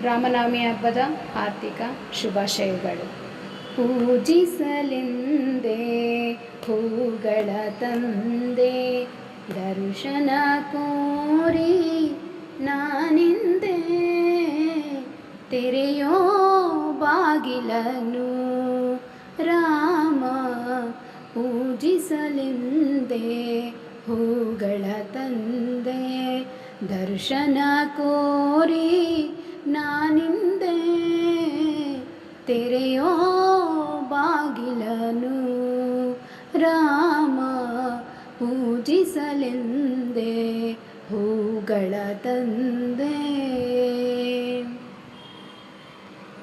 ರಾಮನವಮಿ ಹಬ್ಬದ ಹಾರ್ದಿಕ ಶುಭಾಶಯಗಳು. ಪೂಜಿಸಲೆಂದೇ ಹೂಗಳ ತಂದೆ, ದರ್ಶನ ಕೋರಿ ನಾನಿಂದೆ, ತೆರೆಯೋ ಬಾಗಿಲನು ರಾಮ. ಪೂಜಿಸಲೆಂದೇ ಹೂಗಳ ತಂದೆ, ದರ್ಶನ ಕೋರಿ ನಾನಿಂದೆ, ತೆರೆಯೋ ಬಾಗಿಲನು ರಾಮ. ಪೂಜಿಸಲೆಂದೇ ಹೂಗಳ ತಂದೆ.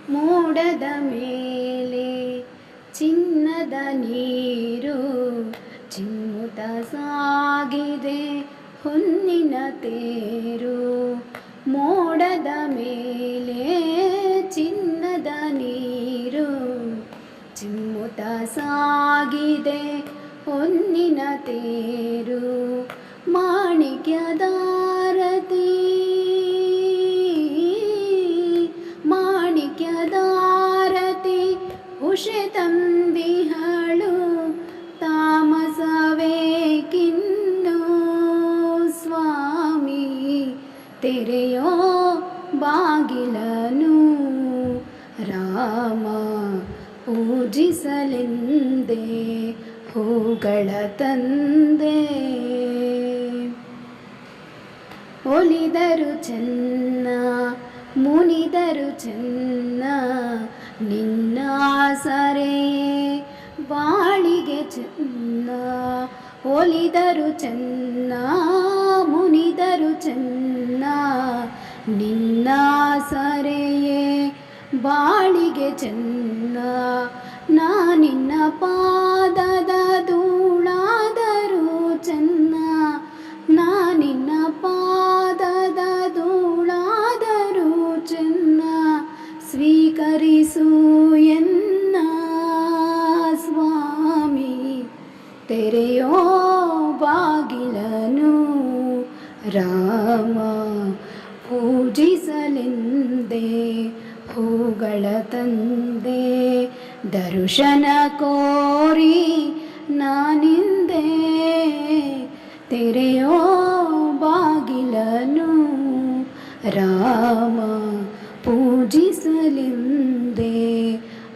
ಮೋಡದ ಮೇಲೆ ಚಿನ್ನದ ನೀರು ಚಿಮ್ಮುತ್ತ ಸಾಗಿದೆ ಹೊನ್ನಿನ ತೇರು. ಮೋಡದ ಮೇಲೆ ಚಿನ್ನದ ನೀರು ಚಿಮ್ಮುತ್ತ ಸಾಗಿದೆ ಹೊನ್ನಿನ ತೇರು. ಮಾಣಿಕ್ಯದಾರತಿ ಮಾಣಿಕ್ಯದಾರತಿ ಉಷೆ ತಂದಿಹಳು, ತಾಮಸವೇಕಿನ್ನು ಸ್ವಾಮಿ, ತೆರೆಯೋ ಬಾಗಿಲನು ರಾಮ. ಪೂಜಿಸಲೆಂದೇ ಹೂಗಳ ತಂದೆ. ಒಲಿದರು ಚೆನ್ನ ಮುನಿದರು ಚೆನ್ನ, ನಿನ್ನ ಸರೆಯೇ ಬಾಳಿಗೆ ಚೆನ್ನ. ಒಲಿದರು ಚೆನ್ನ ಮುನಿದರು ಚೆನ್ನ, ನಿನ್ನ ಸರೆಯೇ ಬಾಳಿಗೆ ಚೆನ್ನ. ನಾನಿನ್ನ ಪಾದದ ಧೂಳಾದರೂ ಚೆನ್ನ, ನಾನಿನ್ನ ಪಾದದ ಧೂಳಾದರೂ ಚೆನ್ನ. ಸ್ವೀಕರಿಸು ಎನ್ನ ಸ್ವಾಮಿ, ತೆರೆಯೋ ಬಾಗಿಲನು ರಾಮ. ಪೂಜಿಸಲೆಂದೇ ಹೂಗಳ ತಂದೆ, ದರ್ಶನ ಕೋರಿ ನಾನಿಂದೆ, ತೆರೆಯೋ ಬಾಗಿಲನು ರಾಮ. ಪೂಜಿಸಲೆಂದೇ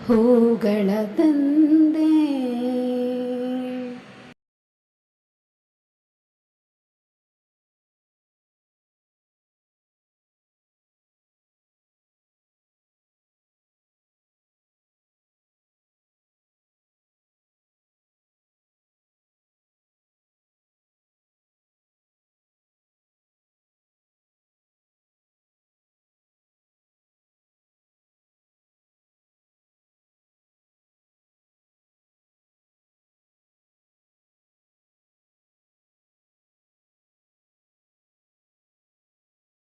ಹೂಗಳ ತಂದೆ.